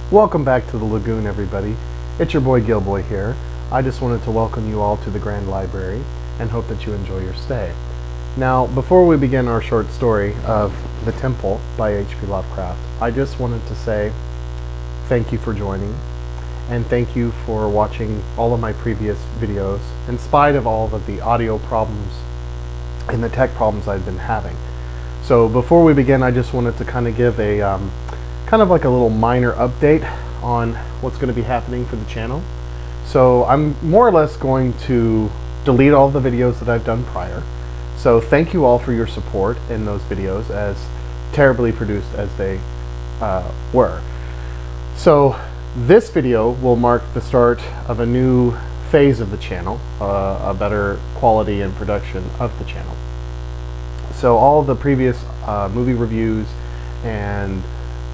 Welcome back to the Lagoon, everybody. It's your boy Gill-boy here. I just wanted to welcome you all to the Grand Library and hope that you enjoy your stay. Now, before we begin our short story of The Temple by H.P. Lovecraft, I just wanted to say thank you for joining and thank you for watching all of my previous videos in spite of all of the audio problems and the tech problems I've been having. So before we begin, I just wanted to kind of give a kind of like a little minor update on what's going to be happening for the channel. So I'm more or less going to delete all the videos that I've done prior. So thank you all for your support in those videos, as terribly produced as they were. So this video will mark the start of a new phase of the channel, a better quality and production of the channel. So all the previous movie reviews and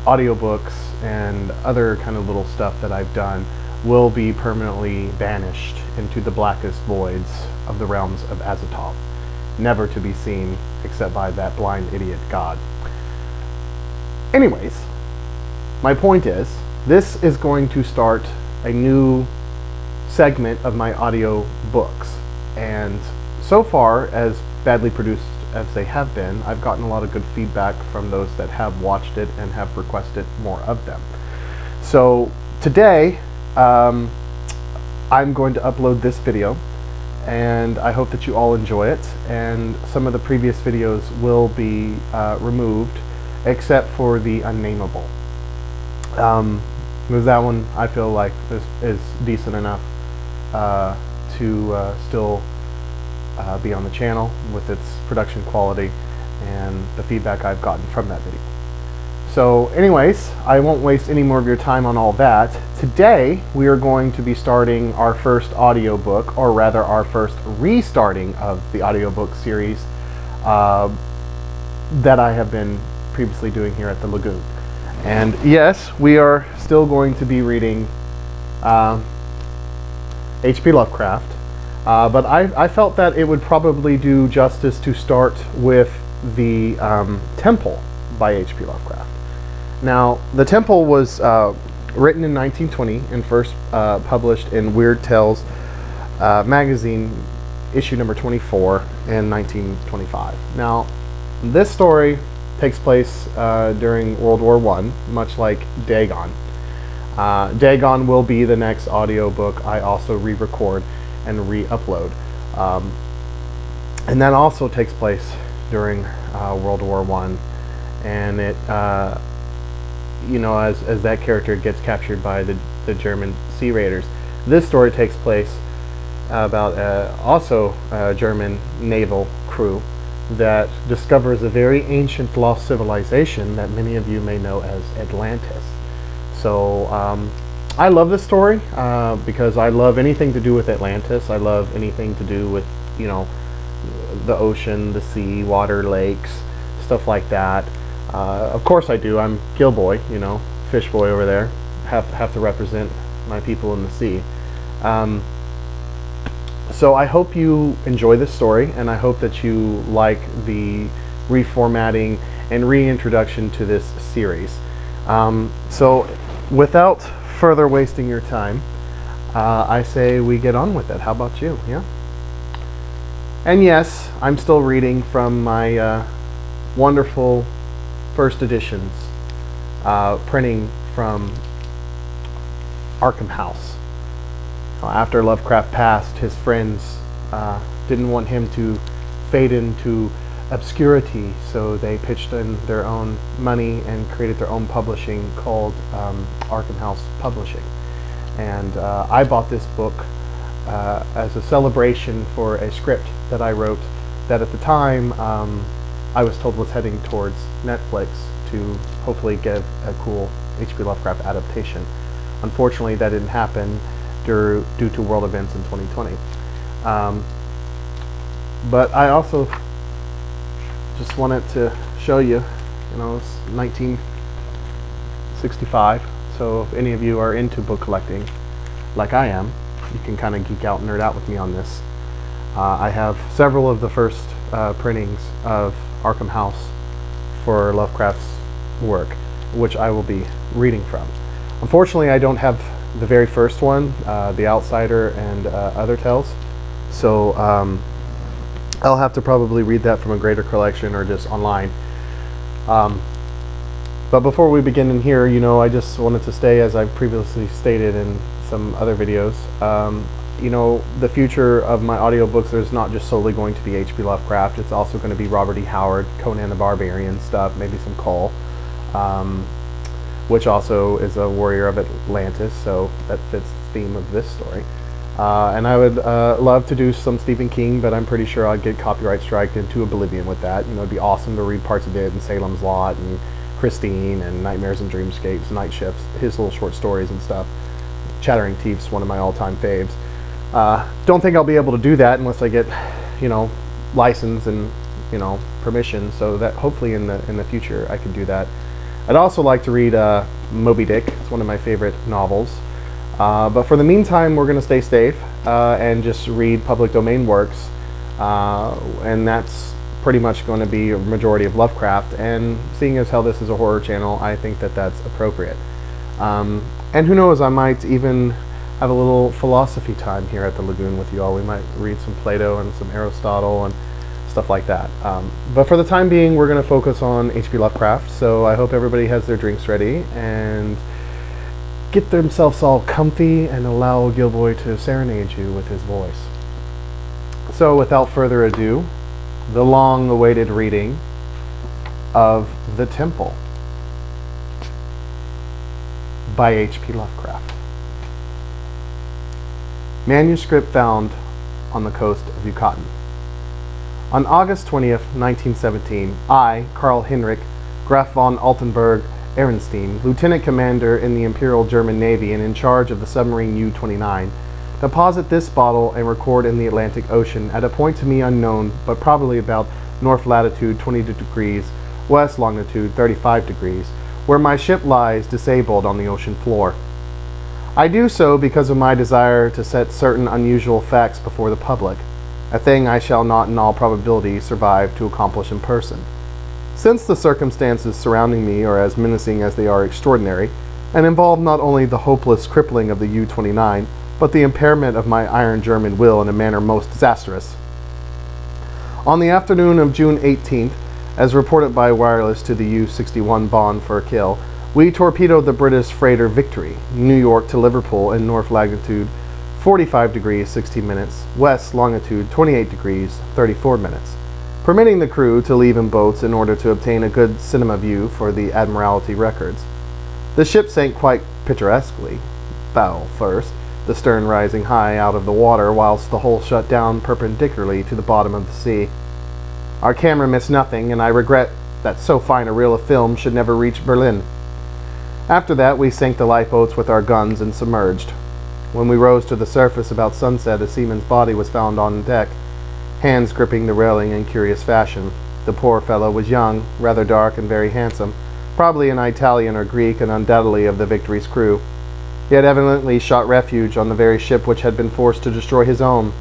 audiobooks and other kind of little stuff that I've done will be permanently banished into the blackest voids of the realms of Azathoth, never to be seen except by that blind idiot god. Anyways, my point is, this is going to start a new segment of my audio books, and so far, as badly produced as they have been, I've gotten a lot of good feedback from those that have watched it and have requested more of them. So today I'm going to upload this video, and I hope that you all enjoy it, and some of the previous videos will be removed except for the unnameable, because that one I feel like is decent enough to still be on the channel with its production quality and the feedback I've gotten from that video. So anyways, I won't waste any more of your time on all that. Today we are going to be starting our first audiobook, or rather our first restarting of the audiobook series that I have been previously doing here at the Lagoon. And yes, we are still going to be reading H.P. Lovecraft. But I felt that it would probably do justice to start with the Temple by H.P. Lovecraft. Now, the Temple was written in 1920 and first published in Weird Tales magazine, issue number 24 in 1925. Now, this story takes place during World War I, much like Dagon. Dagon will be the next audiobook I also re-record and re-upload, and that also takes place during World War I, and it you know, as that character gets captured by the German Sea Raiders. This story takes place about also a German naval crew that discovers a very ancient lost civilization that many of you may know as Atlantis. So I love this story because I love anything to do with Atlantis. I love anything to do with, you know, the ocean, the sea, water, lakes, stuff like that. Of course I do. I'm Gill-boy, you know, fish boy over there. Have to represent my people in the sea. So I hope you enjoy this story, and I hope that you like the reformatting and reintroduction to this series. So without further wasting your time, I say we get on with it. How about you? Yeah? And yes, I'm still reading from my wonderful first editions, printing from Arkham House. After Lovecraft passed, his friends didn't want him to fade into obscurity, so they pitched in their own money and created their own publishing called Arkham House Publishing. And I bought this book as a celebration for a script that I wrote that at the time I was told was heading towards Netflix to hopefully give a cool H.P. Lovecraft adaptation. Unfortunately, that didn't happen due to world events in 2020. But I also just wanted to show you, you know, it's 1965, so if any of you are into book collecting, like I am, you can kind of geek out and nerd out with me on this. I have several of the first printings of Arkham House for Lovecraft's work, which I will be reading from. Unfortunately, I don't have the very first one, The Outsider and Other Tales, so I'll have to probably read that from a greater collection or just online. But before we begin in here, I just wanted to stay, as I've previously stated in some other videos, the future of my audiobooks is not just solely going to be H.P. Lovecraft. It's also going to be Robert E. Howard, Conan the Barbarian stuff, maybe some Cole, which also is a warrior of Atlantis, so that fits the theme of this story. And I would love to do some Stephen King, but I'm pretty sure I'd get copyright striked into oblivion with that. It'd be awesome to read parts of it, and Salem's Lot, and Christine, and Nightmares and Dreamscapes, Night Shifts, his little short stories and stuff. Chattering Thief's one of my all-time faves. Don't think I'll be able to do that unless I get, license and, permission, so that hopefully in the future I can do that. I'd also like to read Moby Dick. It's one of my favorite novels. But for the meantime, we're going to stay safe and just read public domain works, and that's pretty much going to be a majority of Lovecraft, and seeing as how this is a horror channel, I think that that's appropriate. And who knows, I might even have a little philosophy time here at the Lagoon with you all. We might read some Plato and some Aristotle and stuff like that. But for the time being, we're going to focus on H.P. Lovecraft, so I hope everybody has their drinks ready and get themselves all comfy and allow Gill-boy to serenade you with his voice. So without further ado, the long-awaited reading of The Temple by H.P. Lovecraft. Manuscript found on the coast of Yucatan. On August 20th, 1917, I, Karl Heinrich Graf von Altenburg Ehrenstein, Lieutenant Commander in the Imperial German Navy and in charge of the submarine U-29, deposit this bottle and record in the Atlantic Ocean at a point to me unknown, but probably about north latitude 22 degrees, west longitude 35 degrees, where my ship lies disabled on the ocean floor. I do so because of my desire to set certain unusual facts before the public, a thing I shall not in all probability survive to accomplish in person. Since the circumstances surrounding me are as menacing as they are extraordinary, and involve not only the hopeless crippling of the U-29, but the impairment of my iron German will in a manner most disastrous. On the afternoon of June 18th, as reported by wireless to the U-61 Bond for a kill, we torpedoed the British freighter Victory, New York to Liverpool in north latitude 45 degrees 16 minutes, west longitude 28 degrees 34 minutes, permitting the crew to leave in boats in order to obtain a good cinema view for the Admiralty records. The ship sank quite picturesquely, bow first, the stern rising high out of the water whilst the hull shut down perpendicularly to the bottom of the sea. Our camera missed nothing, and I regret that so fine a reel of film should never reach Berlin. After that, we sank the lifeboats with our guns and submerged. When we rose to the surface about sunset, a seaman's body was found on deck, hands gripping the railing in curious fashion. The poor fellow was young, rather dark, and very handsome, probably an Italian or Greek, and undoubtedly of the Victory's crew. He had evidently sought refuge on the very ship which had been forced to destroy his own,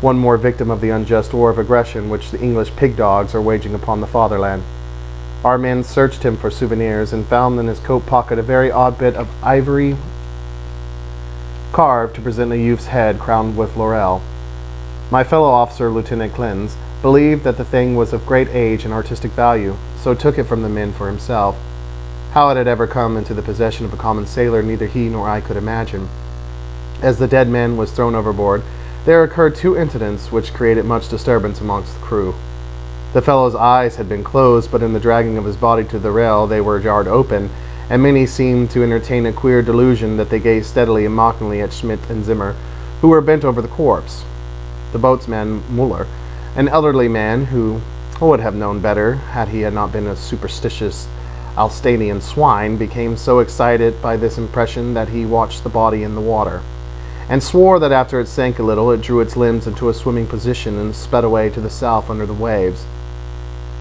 one more victim of the unjust war of aggression which the English pig dogs are waging upon the fatherland. Our men searched him for souvenirs and found in his coat pocket a very odd bit of ivory carved to present a youth's head crowned with laurel. My fellow officer, Lieutenant Klins, believed that the thing was of great age and artistic value, so took it from the men for himself. How it had ever come into the possession of a common sailor, neither he nor I could imagine. As the dead man was thrown overboard, there occurred two incidents which created much disturbance amongst the crew. The fellow's eyes had been closed, but in the dragging of his body to the rail they were jarred open, and many seemed to entertain a queer delusion that they gazed steadily and mockingly at Schmidt and Zimmer, who were bent over the corpse. The boatsman, Muller, an elderly man who would have known better had he not been a superstitious Alstanian swine, became so excited by this impression that he watched the body in the water, and swore that after it sank a little it drew its limbs into a swimming position and sped away to the south under the waves.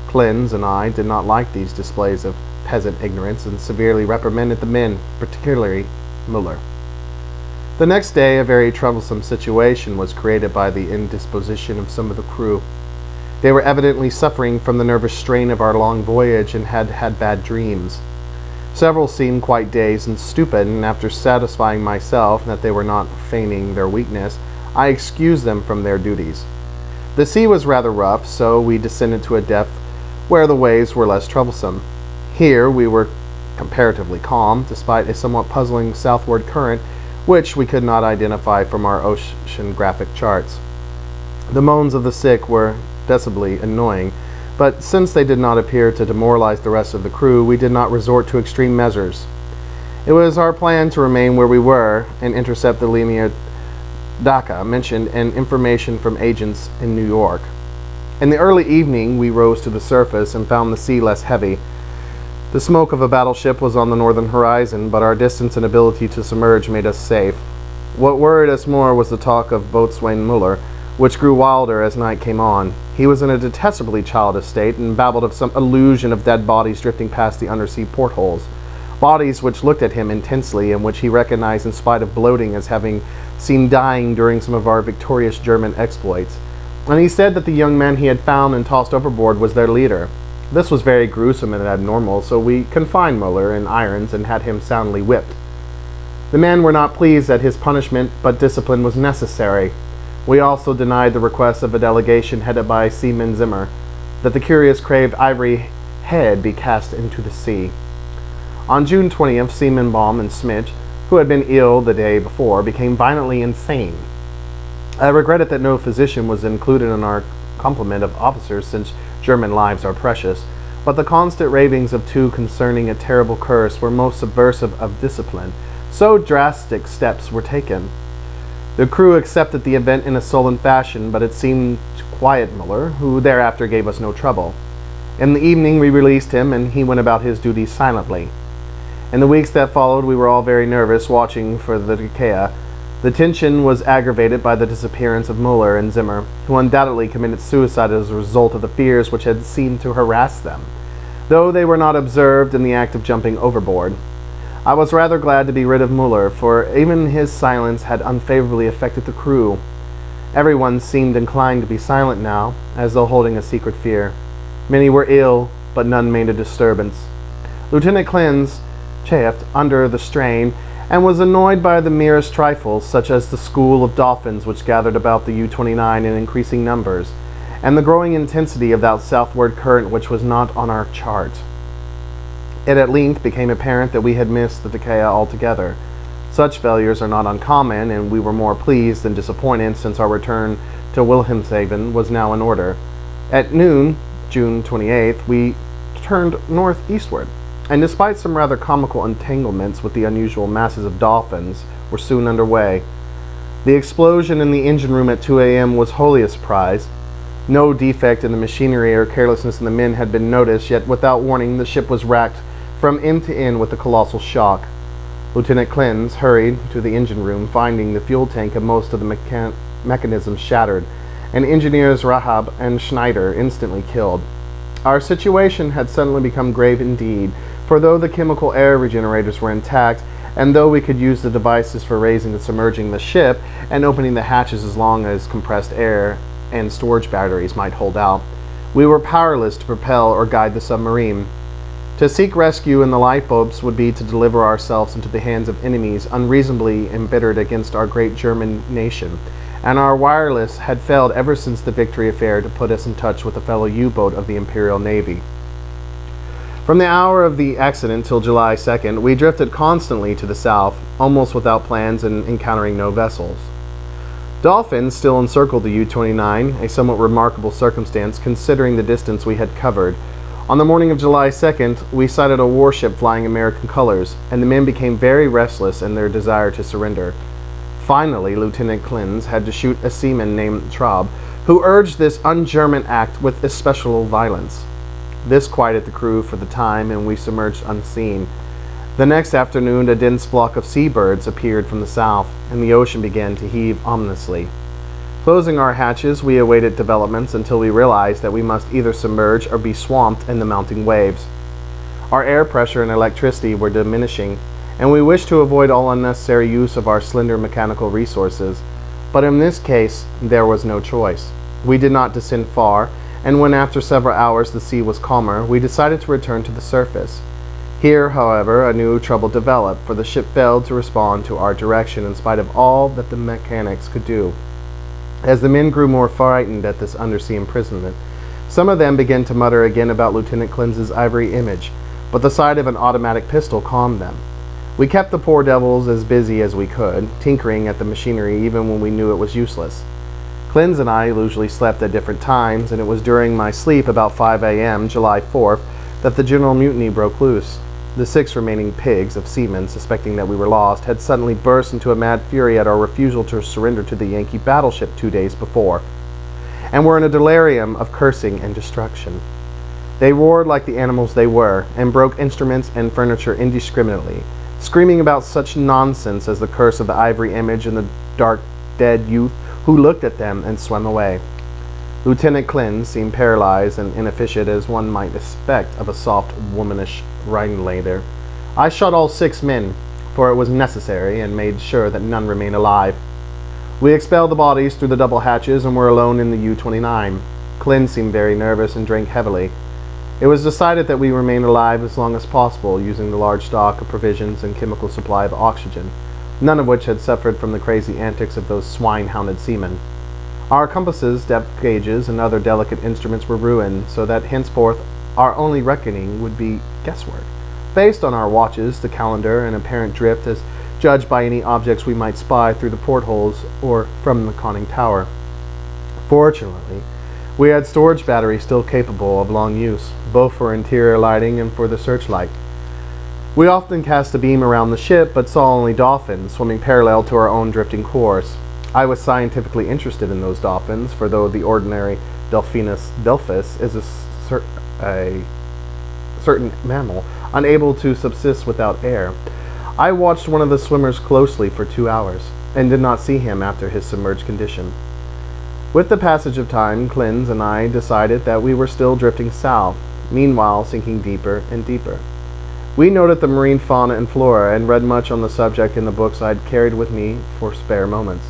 Klins and I did not like these displays of peasant ignorance and severely reprimanded the men, particularly Muller. The next day a very troublesome situation was created by the indisposition of some of the crew. They were evidently suffering from the nervous strain of our long voyage and had had bad dreams. Several seemed quite dazed and stupid, and after satisfying myself that they were not feigning their weakness, I excused them from their duties. The sea was rather rough, so we descended to a depth where the waves were less troublesome. Here we were comparatively calm, despite a somewhat puzzling southward current, which we could not identify from our oceanographic charts. The moans of the sick were decibly annoying, but since they did not appear to demoralize the rest of the crew, we did not resort to extreme measures. It was our plan to remain where we were and intercept the linear Dhaka mentioned and information from agents in New York. In the early evening, we rose to the surface and found the sea less heavy. The smoke of a battleship was on the northern horizon, but our distance and ability to submerge made us safe. What worried us more was the talk of Boatswain Muller, which grew wilder as night came on. He was in a detestably childish state and babbled of some illusion of dead bodies drifting past the undersea portholes. Bodies which looked at him intensely and which he recognized in spite of bloating as having seen dying during some of our victorious German exploits. And he said that the young man he had found and tossed overboard was their leader. This was very gruesome and abnormal, so we confined Muller in irons and had him soundly whipped. The men were not pleased at his punishment, but discipline was necessary. We also denied the request of a delegation headed by Seaman Zimmer, that the curious craved ivory head be cast into the sea. On June 20th, Seaman Baum and Smith, who had been ill the day before, became violently insane. I regretted that no physician was included in our complement of officers, since German lives are precious, but the constant ravings of two concerning a terrible curse were most subversive of discipline, so drastic steps were taken. The crew accepted the event in a sullen fashion, but it seemed to quiet Muller, who thereafter gave us no trouble. In the evening we released him, and he went about his duties silently. In the weeks that followed we were all very nervous, watching for the Dhaka. The tension was aggravated by the disappearance of Muller and Zimmer, who undoubtedly committed suicide as a result of the fears which had seemed to harass them, though they were not observed in the act of jumping overboard. I was rather glad to be rid of Muller, for even his silence had unfavorably affected the crew. Everyone seemed inclined to be silent now, as though holding a secret fear. Many were ill, but none made a disturbance. Lieutenant Klins chafed under the strain, and was annoyed by the merest trifles, such as the school of dolphins which gathered about the U-29 in increasing numbers, and the growing intensity of that southward current which was not on our chart. It at length became apparent that we had missed the Dhaka altogether. Such failures are not uncommon, and we were more pleased than disappointed, since our return to Wilhelmshaven was now in order. At noon, June 28th, we turned northeastward, and despite some rather comical entanglements with the unusual masses of dolphins, were soon underway. The explosion in the engine room at 2 a.m. was wholly a surprise. No defect in the machinery or carelessness in the men had been noticed, yet without warning the ship was racked from end to end with a colossal shock. Lieutenant Klins hurried to the engine room, finding the fuel tank and most of the mechanisms shattered, and engineers Rahab and Schneider instantly killed. Our situation had suddenly become grave indeed, for though the chemical air regenerators were intact, and though we could use the devices for raising and submerging the ship and opening the hatches as long as compressed air and storage batteries might hold out, we were powerless to propel or guide the submarine. To seek rescue in the lifeboats would be to deliver ourselves into the hands of enemies unreasonably embittered against our great German nation, and our wireless had failed ever since the Victory affair to put us in touch with a fellow U-boat of the Imperial Navy. From the hour of the accident till July 2nd, we drifted constantly to the south, almost without plans and encountering no vessels. Dolphins still encircled the U-29, a somewhat remarkable circumstance considering the distance we had covered. On the morning of July 2nd, we sighted a warship flying American colors, and the men became very restless in their desire to surrender. Finally, Lieutenant Klins had to shoot a seaman named Traub, who urged this un-German act with especial violence. This quieted the crew for the time, and we submerged unseen. The next afternoon, a dense flock of seabirds appeared from the south, and the ocean began to heave ominously. Closing our hatches, we awaited developments until we realized that we must either submerge or be swamped in the mounting waves. Our air pressure and electricity were diminishing, and we wished to avoid all unnecessary use of our slender mechanical resources. But in this case, there was no choice. We did not descend far, and when after several hours the sea was calmer, we decided to return to the surface. Here, however, a new trouble developed, for the ship failed to respond to our direction in spite of all that the mechanics could do. As the men grew more frightened at this undersea imprisonment, some of them began to mutter again about Lieutenant Clinton's ivory image, but the sight of an automatic pistol calmed them. We kept the poor devils as busy as we could, tinkering at the machinery even when we knew it was useless. Clins and I usually slept at different times, and it was during my sleep about 5 a.m., July 4th, that the general mutiny broke loose. The 6 remaining pigs of seamen, suspecting that we were lost, had suddenly burst into a mad fury at our refusal to surrender to the Yankee battleship 2 days before, and were in a delirium of cursing and destruction. They roared like the animals they were, and broke instruments and furniture indiscriminately, screaming about such nonsense as the curse of the ivory image and the dark, dead youth who looked at them and swam away. Lieutenant Clin seemed paralyzed and inefficient, as one might expect of a soft, womanish ringleader. I shot all 6 men, for it was necessary, and made sure that none remained alive. We expelled the bodies through the double hatches and were alone in the U-29. Clin seemed very nervous and drank heavily. It was decided that we remain alive as long as possible, using the large stock of provisions and chemical supply of oxygen, none of which had suffered from the crazy antics of those swine-hounded seamen. Our compasses, depth gauges, and other delicate instruments were ruined, so that henceforth our only reckoning would be guesswork, based on our watches, the calendar, and apparent drift as judged by any objects we might spy through the portholes or from the conning tower. Fortunately, we had storage batteries still capable of long use, both for interior lighting and for the searchlight. We often cast a beam around the ship, but saw only dolphins swimming parallel to our own drifting course. I was scientifically interested in those dolphins, for though the ordinary Delphinus delphis is a certain mammal unable to subsist without air, I watched one of the swimmers closely for 2 hours, and did not see him after his submerged condition. With the passage of time, Clins and I decided that we were still drifting south, meanwhile sinking deeper and deeper. We noted the marine fauna and flora, and read much on the subject in the books I had carried with me for spare moments.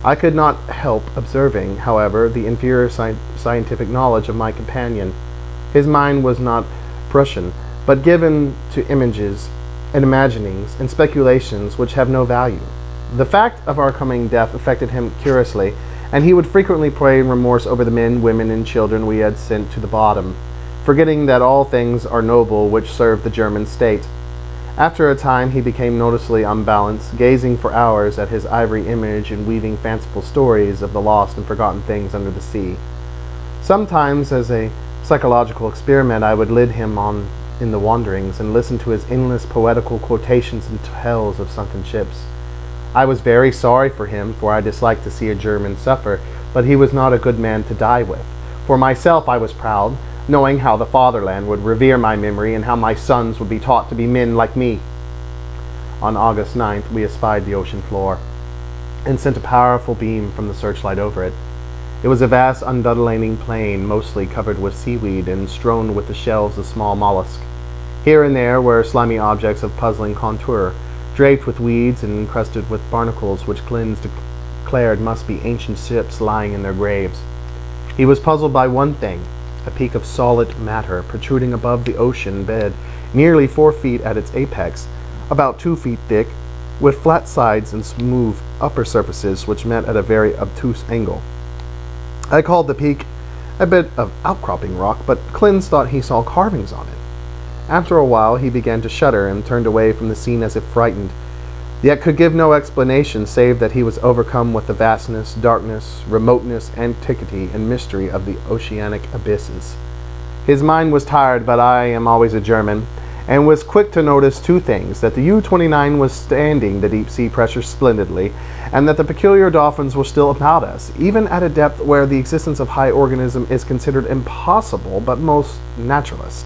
I could not help observing, however, the inferior scientific knowledge of my companion. His mind was not Prussian, but given to images and imaginings and speculations which have no value. The fact of our coming death affected him curiously, and he would frequently pray in remorse over the men, women, and children we had sent to the bottom, forgetting that all things are noble which serve the German state. After a time he became noticeably unbalanced, gazing for hours at his ivory image and weaving fanciful stories of the lost and forgotten things under the sea. Sometimes, as a psychological experiment, I would lead him on in the wanderings and listen to his endless poetical quotations and tales of sunken ships. I was very sorry for him, for I disliked to see a German suffer, but he was not a good man to die with. For myself I was proud, knowing how the fatherland would revere my memory and how my sons would be taught to be men like me. On August 9th, we espied the ocean floor and sent a powerful beam from the searchlight over it. It was a vast undulating plain, mostly covered with seaweed and strewn with the shells of small mollusks. Here and there were slimy objects of puzzling contour, draped with weeds and encrusted with barnacles which Clins declared must be ancient ships lying in their graves. He was puzzled by one thing, a peak of solid matter protruding above the ocean bed, nearly 4 feet at its apex, about 2 feet thick, with flat sides and smooth upper surfaces which met at a very obtuse angle. I called the peak a bit of outcropping rock, but Clins thought he saw carvings on it. After a while he began to shudder and turned away from the scene as if frightened, yet could give no explanation save that he was overcome with the vastness, darkness, remoteness, antiquity, and mystery of the oceanic abysses. His mind was tired, but I am always a German, and was quick to notice 2 things: that the U-29 was standing the deep sea pressure splendidly, and that the peculiar dolphins were still about us, even at a depth where the existence of high organism is considered impossible by most naturalists.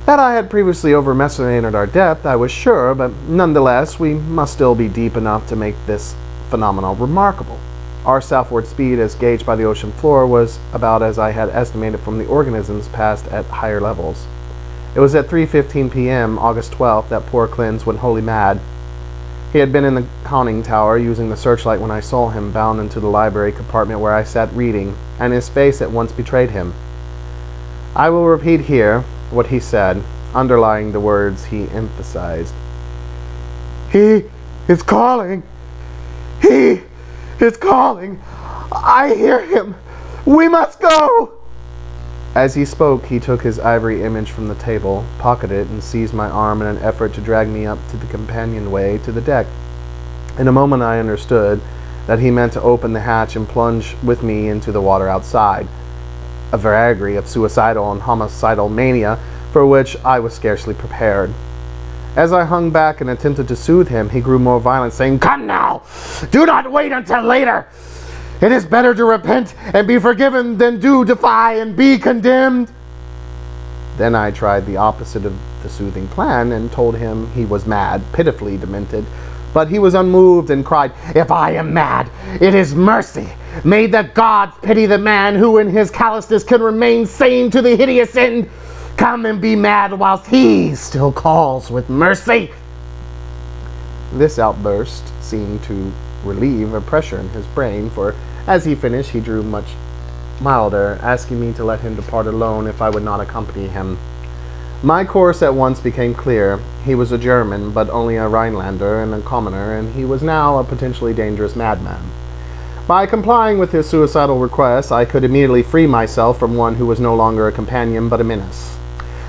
That I had previously overestimated our depth, I was sure, but nonetheless we must still be deep enough to make this phenomenon remarkable. Our southward speed, as gauged by the ocean floor, was about as I had estimated from the organisms passed at higher levels. It was at 3:15 p.m., August 12th, that poor Clins went wholly mad. He had been in the conning tower using the searchlight when I saw him bound into the library compartment where I sat reading, and his face at once betrayed him. I will repeat here what he said, Underlying the words, he emphasized, "He is calling! He is calling! I hear him! We must go!" As he spoke, he took his ivory image from the table, pocketed it, and seized my arm in an effort to drag me up to the companionway to the deck. In a moment I understood that he meant to open the hatch and plunge with me into the water outside, a vagary of suicidal and homicidal mania for which I was scarcely prepared. As I hung back and attempted to soothe him, he grew more violent, saying, "Come now! Do not wait until later! It is better to repent and be forgiven than to defy and be condemned." Then I tried the opposite of the soothing plan and told him he was mad, pitifully demented. But he was unmoved and cried, "If I am mad, it is mercy. May the gods pity the man who in his callousness can remain sane to the hideous end. Come and be mad whilst he still calls with mercy." This outburst seemed to relieve a pressure in his brain, for as he finished he grew much milder, asking me to let him depart alone if I would not accompany him. My course at once became clear. He was a German, but only a Rhinelander and a commoner, and he was now a potentially dangerous madman. By complying with his suicidal request, I could immediately free myself from one who was no longer a companion but a menace.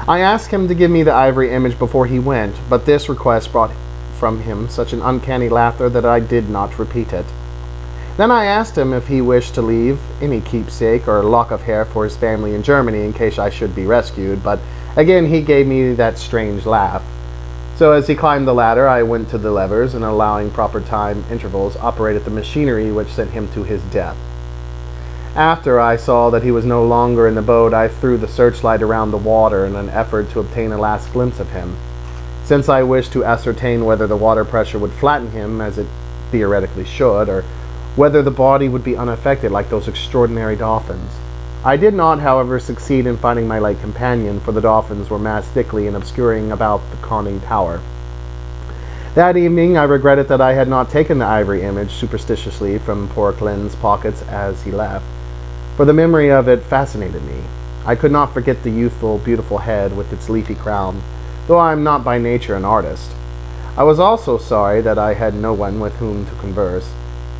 I asked him to give me the ivory image before he went, but this request brought from him such an uncanny laughter that I did not repeat it. Then I asked him if he wished to leave any keepsake or lock of hair for his family in Germany in case I should be rescued, but again he gave me that strange laugh. So as he climbed the ladder, I went to the levers and, allowing proper time intervals, operated the machinery which sent him to his death. After I saw that he was no longer in the boat, I threw the searchlight around the water in an effort to obtain a last glimpse of him, since I wished to ascertain whether the water pressure would flatten him, as it theoretically should, or whether the body would be unaffected like those extraordinary dolphins. I did not, however, succeed in finding my late companion, for the dolphins were massed thickly and obscuring about the conning tower. That evening I regretted that I had not taken the ivory image superstitiously from poor Clinton's pockets as he left, for the memory of it fascinated me. I could not forget the youthful, beautiful head with its leafy crown, though I am not by nature an artist. I was also sorry that I had no one with whom to converse.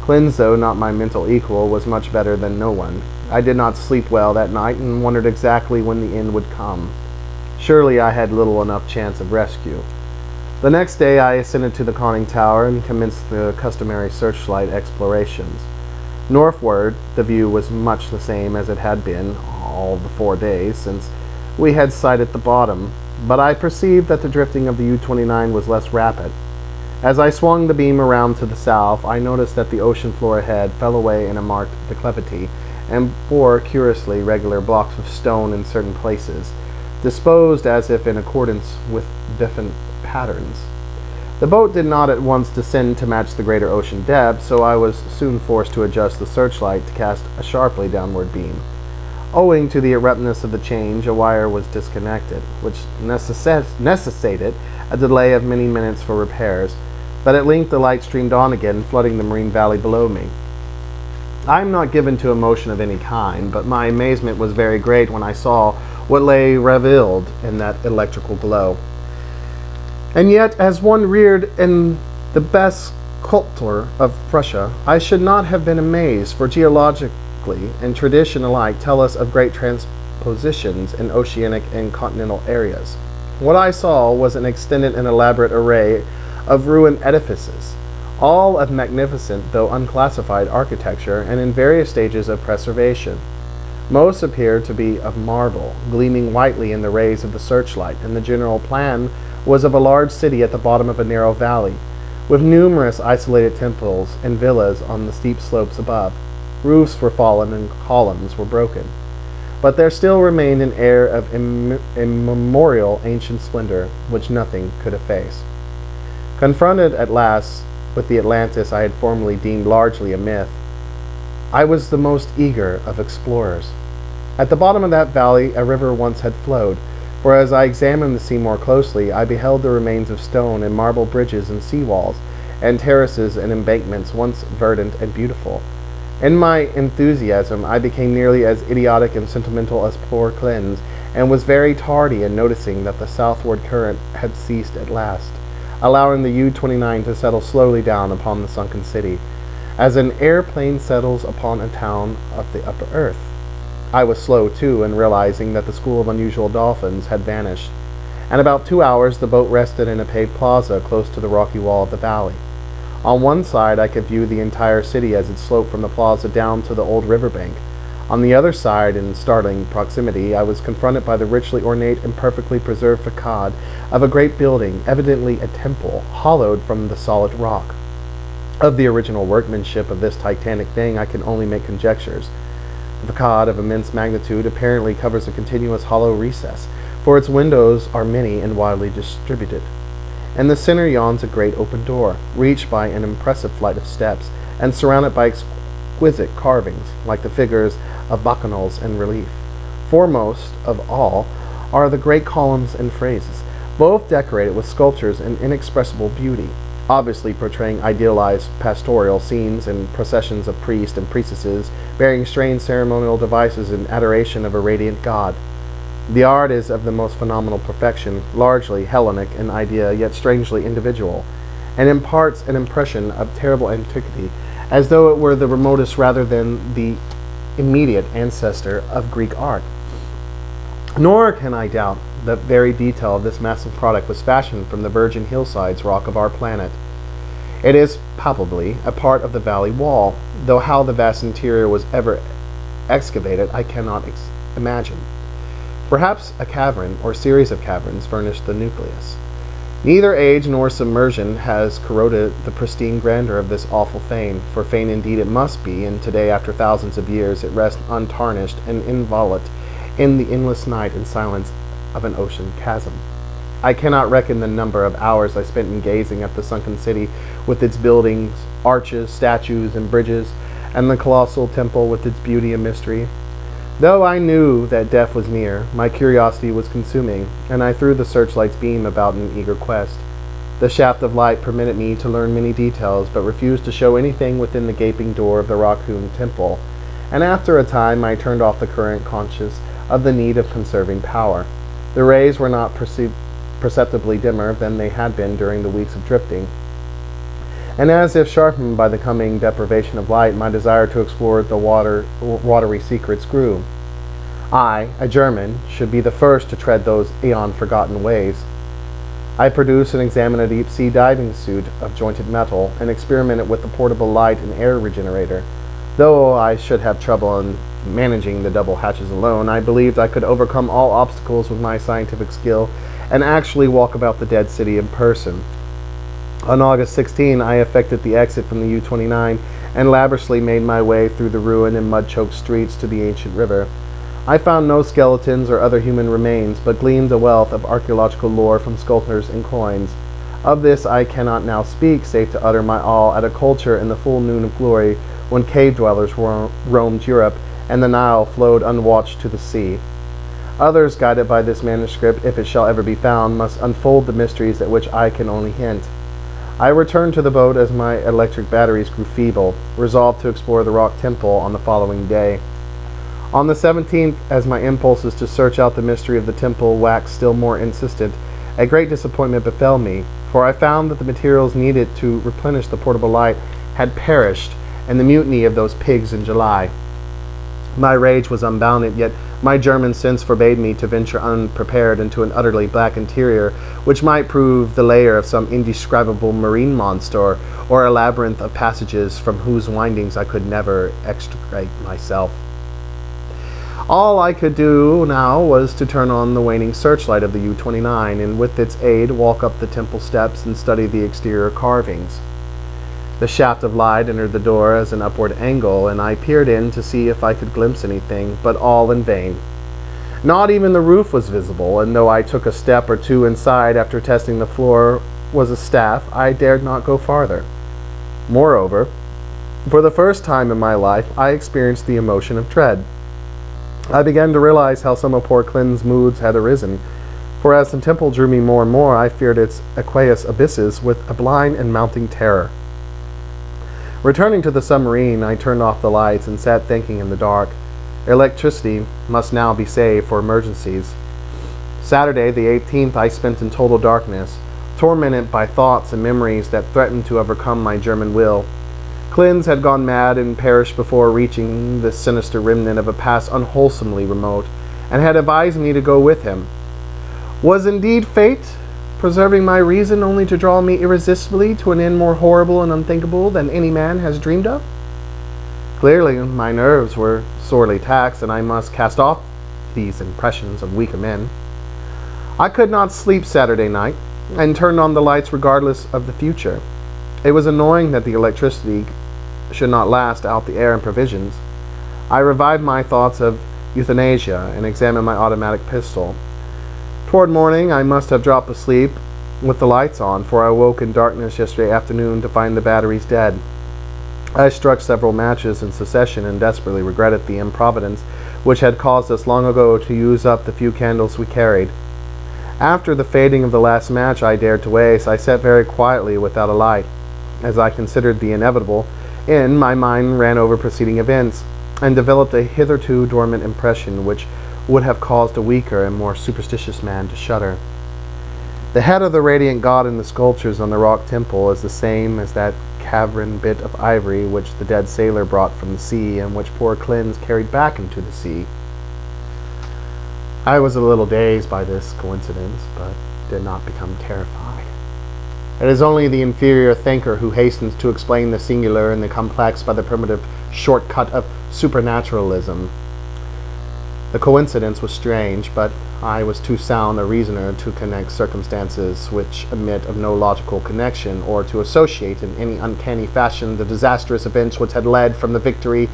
Clinton, though not my mental equal, was much better than no one. I did not sleep well that night and wondered exactly when the end would come. Surely I had little enough chance of rescue. The next day I ascended to the conning tower and commenced the customary searchlight explorations. Northward, the view was much the same as it had been all the 4 days since we had sighted the bottom, but I perceived that the drifting of the U-29 was less rapid. As I swung the beam around to the south, I noticed that the ocean floor ahead fell away in a marked declivity, and bore curiously regular blocks of stone in certain places, disposed as if in accordance with different patterns. The boat did not at once descend to match the greater ocean depth, so I was soon forced to adjust the searchlight to cast a sharply downward beam. Owing to the abruptness of the change, a wire was disconnected, which necessitated a delay of many minutes for repairs, but at length the light streamed on again, flooding the marine valley below me. I am not given to emotion of any kind, but my amazement was very great when I saw what lay revealed in that electrical glow. And yet, as one reared in the best culture of Prussia, I should not have been amazed, for geologically and tradition alike tell us of great transpositions in oceanic and continental areas. What I saw was an extended and elaborate array of ruined edifices, all of magnificent though unclassified architecture and in various stages of preservation. Most appeared to be of marble, gleaming whitely in the rays of the searchlight, and the general plan was of a large city at the bottom of a narrow valley, with numerous isolated temples and villas on the steep slopes above. Roofs were fallen and columns were broken, but there still remained an air of immemorial ancient splendor which nothing could efface. Confronted at last with the Atlantis I had formerly deemed largely a myth, I was the most eager of explorers. At the bottom of that valley a river once had flowed, for as I examined the sea more closely, I beheld the remains of stone and marble bridges and sea walls, and terraces and embankments once verdant and beautiful. In my enthusiasm I became nearly as idiotic and sentimental as poor Clinton, and was very tardy in noticing that the southward current had ceased at last, allowing the U-29 to settle slowly down upon the sunken city, as an airplane settles upon a town of the upper earth. I was slow, too, in realizing that the school of unusual dolphins had vanished. In about 2 hours, the boat rested in a paved plaza close to the rocky wall of the valley. On one side, I could view the entire city as it sloped from the plaza down to the old riverbank. On the other side, in startling proximity, I was confronted by the richly ornate and perfectly preserved facade of a great building, evidently a temple, hollowed from the solid rock. Of the original workmanship of this titanic thing, I can only make conjectures. The facade, of immense magnitude, apparently covers a continuous hollow recess, for its windows are many and widely distributed. In the center yawns a great open door, reached by an impressive flight of steps, and surrounded by exquisite carvings, like the figures of bacchanals in relief. Foremost of all are the great columns and friezes, both decorated with sculptures in inexpressible beauty, obviously portraying idealized pastoral scenes and processions of priests and priestesses bearing strange ceremonial devices in adoration of a radiant god. The art is of the most phenomenal perfection, largely Hellenic in idea, yet strangely individual, and imparts an impression of terrible antiquity, as though it were the remotest rather than the immediate ancestor of Greek art. Nor can I doubt that very detail of this massive product was fashioned from the virgin hillsides rock of our planet. It is palpably a part of the valley wall, though how the vast interior was ever excavated I cannot imagine. Perhaps a cavern or series of caverns furnished the nucleus. Neither age nor submersion has corroded the pristine grandeur of this awful fane, for fane indeed it must be, and today, after thousands of years, it rests untarnished and inviolate in the endless night and silence of an ocean chasm. I cannot reckon the number of hours I spent in gazing at the sunken city with its buildings, arches, statues, and bridges, and the colossal temple with its beauty and mystery. Though I knew that death was near, my curiosity was consuming, and I threw the searchlight's beam about in eager quest. The shaft of light permitted me to learn many details, but refused to show anything within the gaping door of the Lagoon temple, and after a time I turned off the current, conscious of the need of conserving power. The rays were not perceptibly dimmer than they had been during the weeks of drifting, and as if sharpened by the coming deprivation of light, my desire to explore the watery secrets grew. I, a German, should be the first to tread those aeon-forgotten ways. I produced and examined a deep-sea diving suit of jointed metal, and experimented with the portable light and air regenerator. Though I should have trouble in managing the double hatches alone, I believed I could overcome all obstacles with my scientific skill, and actually walk about the dead city in person. On August 16, I effected the exit from the U-29 and laboriously made my way through the ruined and mud-choked streets to the ancient river. I found no skeletons or other human remains, but gleaned a wealth of archaeological lore from sculptures and coins. Of this I cannot now speak, save to utter my awe at a culture in the full noon of glory, when cave dwellers roamed Europe and the Nile flowed unwatched to the sea. Others, guided by this manuscript, if it shall ever be found, must unfold the mysteries at which I can only hint. I returned to the boat as my electric batteries grew feeble, resolved to explore the rock temple on the following day. On the 17th, as my impulses to search out the mystery of the temple waxed still more insistent, a great disappointment befell me, for I found that the materials needed to replenish the portable light had perished in the mutiny of those pigs in July. My rage was unbounded, yet my German sense forbade me to venture unprepared into an utterly black interior, which might prove the lair of some indescribable marine monster, or a labyrinth of passages from whose windings I could never extricate myself. All I could do now was to turn on the waning searchlight of the U-29, and with its aid walk up the temple steps and study the exterior carvings. The shaft of light entered the door as an upward angle, and I peered in to see if I could glimpse anything, but all in vain. Not even the roof was visible, and though I took a step or two inside after testing the floor was a staff, I dared not go farther. Moreover, for the first time in my life, I experienced the emotion of dread. I began to realize how some of poor Clinton's moods had arisen, for as the temple drew me more and more, I feared its aqueous abysses with a blind and mounting terror. Returning to the submarine, I turned off the lights and sat thinking in the dark. Electricity must now be saved for emergencies. Saturday, the 18th, I spent in total darkness, tormented by thoughts and memories that threatened to overcome my German will. Klins had gone mad and perished before reaching the sinister remnant of a past unwholesomely remote, and had advised me to go with him. Was indeed fate preserving my reason only to draw me irresistibly to an end more horrible and unthinkable than any man has dreamed of? Clearly, my nerves were sorely taxed, and I must cast off these impressions of weaker men. I could not sleep Saturday night, and turned on the lights regardless of the future. It was annoying that the electricity should not last out the air and provisions. I revived my thoughts of euthanasia and examined my automatic pistol. Toward morning, I must have dropped asleep with the lights on, for I awoke in darkness yesterday afternoon to find the batteries dead. I struck several matches in succession and desperately regretted the improvidence which had caused us long ago to use up the few candles we carried. After the fading of the last match I dared to waste, I sat very quietly without a light. As I considered the inevitable, my mind ran over preceding events, and developed a hitherto dormant impression which would have caused a weaker and more superstitious man to shudder. The head of the radiant god in the sculptures on the rock temple is the same as that cavern bit of ivory which the dead sailor brought from the sea, and which poor Klins carried back into the sea. I was a little dazed by this coincidence, but did not become terrified. It is only the inferior thinker who hastens to explain the singular and the complex by the primitive shortcut of supernaturalism. The coincidence was strange, but I was too sound a reasoner to connect circumstances which admit of no logical connection, or to associate in any uncanny fashion the disastrous events which had led from the victory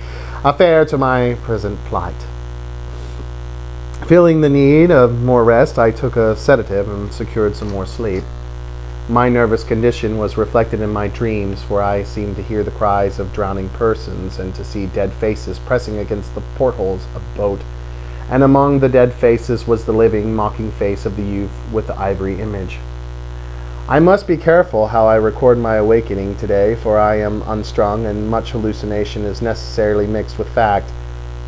affair to my present plight. Feeling the need of more rest, I took a sedative and secured some more sleep. My nervous condition was reflected in my dreams, for I seemed to hear the cries of drowning persons, and to see dead faces pressing against the portholes of the boat, and among the dead faces was the living, mocking face of the youth with the ivory image. I must be careful how I record my awakening today, for I am unstrung, and much hallucination is necessarily mixed with fact.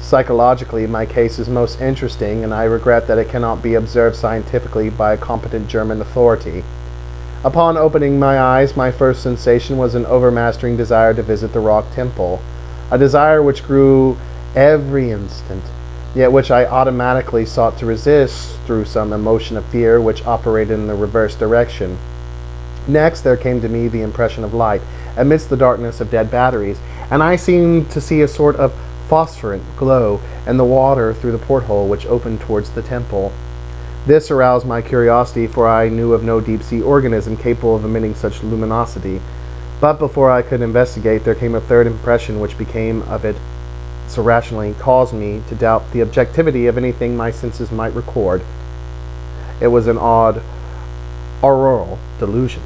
Psychologically, my case is most interesting, and I regret that it cannot be observed scientifically by a competent German authority. Upon opening my eyes, my first sensation was an overmastering desire to visit the rock temple, a desire which grew every instant, yet which I automatically sought to resist through some emotion of fear which operated in the reverse direction. Next, there came to me the impression of light amidst the darkness of dead batteries, and I seemed to see a sort of phosphorant glow in the water through the porthole which opened towards the temple. This aroused my curiosity, for I knew of no deep-sea organism capable of emitting such luminosity. But before I could investigate, there came a third impression which became of it so rationally caused me to doubt the objectivity of anything my senses might record. It was an odd auroral delusion,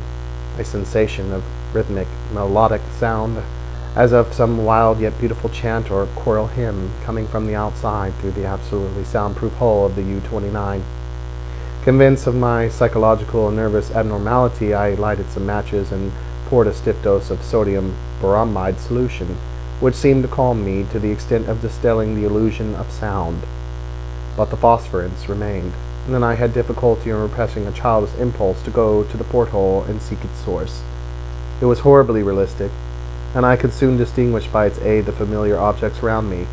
a sensation of rhythmic, melodic sound, as of some wild yet beautiful chant or choral hymn coming from the outside through the absolutely soundproof hull of the U-29. Convinced of my psychological and nervous abnormality, I lighted some matches and poured a stiff dose of sodium bromide solution, which seemed to calm me to the extent of distilling the illusion of sound. But the phosphorence remained, and then I had difficulty in repressing a childish impulse to go to the porthole and seek its source. It was horribly realistic, and I could soon distinguish by its aid the familiar objects around me,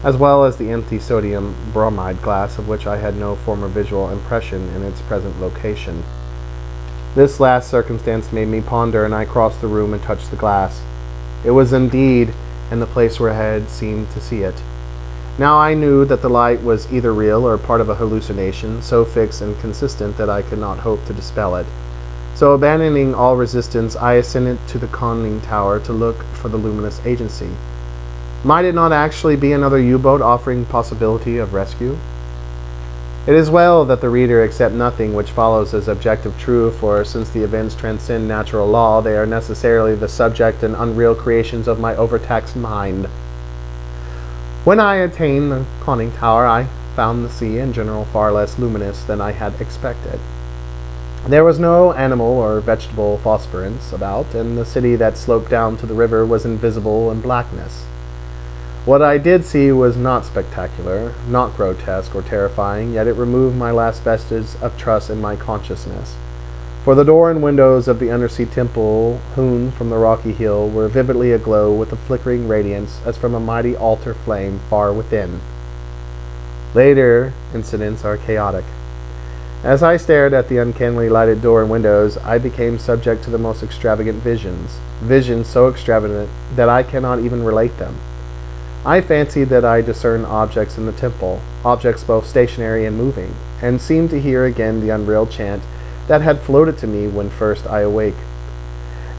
as well as the empty sodium bromide glass of which I had no former visual impression in its present location. This last circumstance made me ponder, and I crossed the room and touched the glass. It was indeed in the place where I had seemed to see it. Now I knew that the light was either real or part of a hallucination, so fixed and consistent that I could not hope to dispel it. So, abandoning all resistance, I ascended to the conning tower to look for the luminous agency. Might it not actually be another U-boat offering possibility of rescue? It is well that the reader accept nothing which follows as objective truth, for since the events transcend natural law, they are necessarily the subject and unreal creations of my overtaxed mind. When I attained the conning tower, I found the sea in general far less luminous than I had expected. There was no animal or vegetable phosphorescence about, and the city that sloped down to the river was invisible in blackness. What I did see was not spectacular, not grotesque or terrifying, yet it removed my last vestige of trust in my consciousness. For the door and windows of the undersea temple, hewn from the rocky hill, were vividly aglow with a flickering radiance as from a mighty altar flame far within. Later incidents are chaotic. As I stared at the uncannily lighted door and windows, I became subject to the most extravagant visions so extravagant that I cannot even relate them. I fancied that I discerned objects in the temple, objects both stationary and moving, and seemed to hear again the unreal chant that had floated to me when first I awake.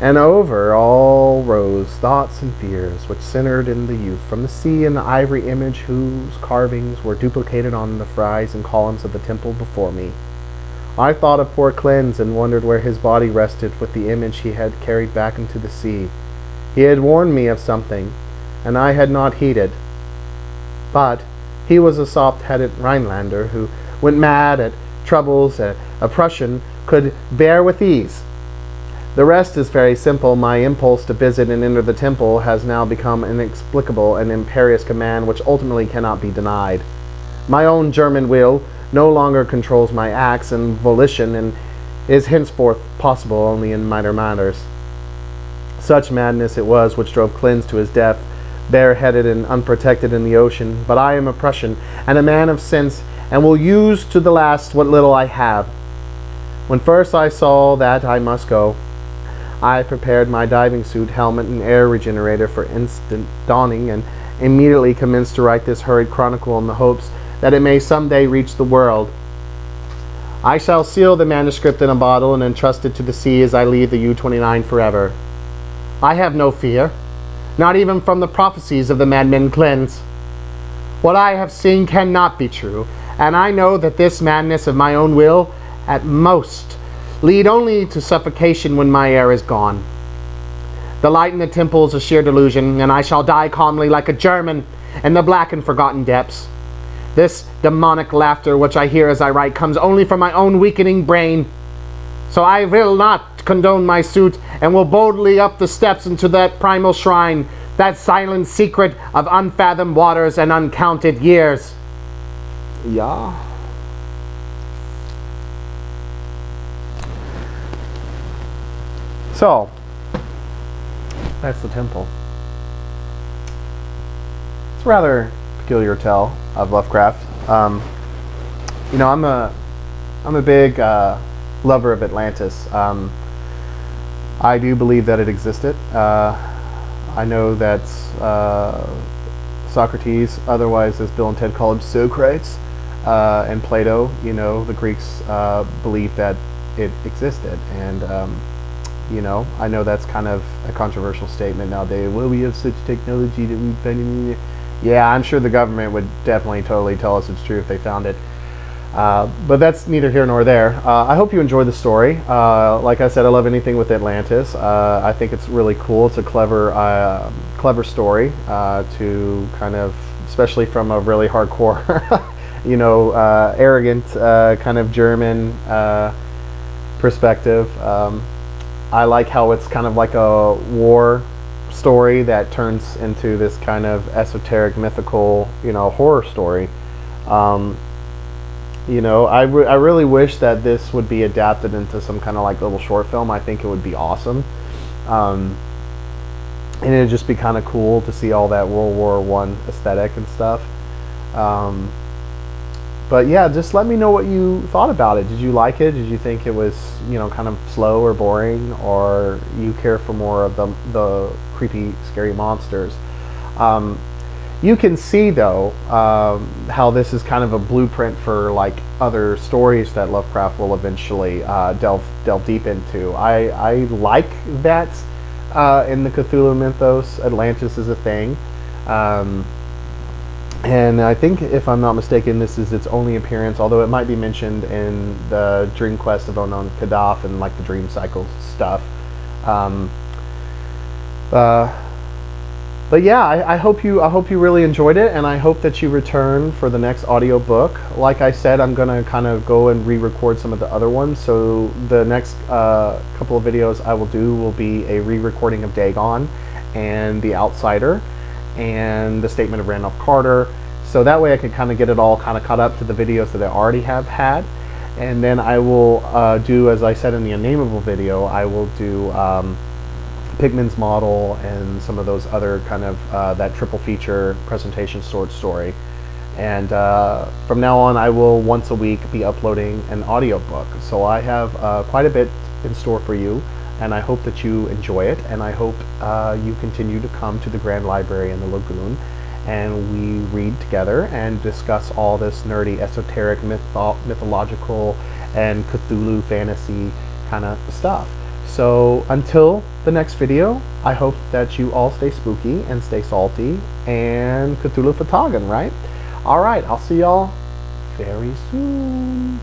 And over all rose thoughts and fears which centered in the youth, from the sea and the ivory image whose carvings were duplicated on the frieze and columns of the temple before me. I thought of poor Cleanse and wondered where his body rested with the image he had carried back into the sea. He had warned me of something, and I had not heeded. But he was a soft-headed Rhinelander who went mad at troubles a Prussian could bear with ease. The rest is very simple. My impulse to visit and enter the temple has now become inexplicable and imperious command which ultimately cannot be denied. My own German will no longer controls my acts and volition, and is henceforth possible only in minor matters. Such madness it was which drove Cleanse to his death, bareheaded and unprotected in the ocean. But I am a Prussian, and a man of sense, and will use to the last what little I have. When first I saw that I must go, I prepared my diving suit, helmet, and air regenerator for instant donning, and immediately commenced to write this hurried chronicle in the hopes that it may some day reach the world. I shall seal the manuscript in a bottle and entrust it to the sea as I leave the U-29 forever. I have no fear, not even from the prophecies of the madman Cleanse. What I have seen cannot be true, and I know that this madness of my own will, at most, lead only to suffocation when my air is gone. The light in the temple is a sheer delusion, and I shall die calmly like a German in the black and forgotten depths. This demonic laughter which I hear as I write comes only from my own weakening brain. So I will not condone my suit, and will boldly up the steps into that primal shrine, that silent secret of unfathomed waters and uncounted years. Yeah. So, that's the temple. It's a rather peculiar tale of Lovecraft. You know, I'm a big lover of Atlantis. I do believe that it existed. I know that Socrates, otherwise as Bill and Ted called him Socrates, and Plato, you know, the Greeks believed that it existed. And you know, I know that's kind of a controversial statement nowadays. Well, we have such technology that we've been... Yeah, I'm sure the government would definitely totally tell us it's true if they found it. But that's neither here nor there. I hope you enjoy the story. Like I said, I love anything with Atlantis. I think it's really cool. It's a clever story to kind of, especially from a really hardcore, you know, arrogant kind of German perspective. I like how it's kind of like a war story that turns into this kind of esoteric, mythical, you know, horror story. You know, I really wish that this would be adapted into some kind of like little short film. I think it would be awesome. And it'd just be kind of cool to see all that World War I aesthetic and stuff. But yeah, just let me know what you thought about it. Did you like it? Did you think it was, you know, kind of slow or boring, or you care for more of the creepy, scary monsters? You can see though how this is kind of a blueprint for like other stories that Lovecraft will eventually delve deep into. I like that in the Cthulhu mythos, Atlantis is a thing. And I think, if I'm not mistaken, this is its only appearance, although it might be mentioned in the Dream Quest of Onan Kadaf and like the Dream Cycle stuff. But yeah, I hope you really enjoyed it, and I hope that you return for the next audiobook. Like I said, I'm gonna kind of go and re-record some of the other ones. So the next couple of videos I will do will be a re-recording of Dagon and The Outsider. and the Statement of Randolph Carter. So that way I could kind of get it all kind of caught up to the videos that I already have had. And then I will do, as I said in the unnameable video, I will do Pigman's model and some of those other kind of that triple feature presentation short story. And from now on I will once a week be uploading an audiobook. So I have quite a bit in store for you, and I hope that you enjoy it, and I hope you continue to come to the Grand Library in the Lagoon and we read together and discuss all this nerdy, esoteric, mythological, and Cthulhu fantasy kind of stuff. So until the next video, I hope that you all stay spooky and stay salty and Cthulhu Fatagan, right? Alright, I'll see y'all very soon.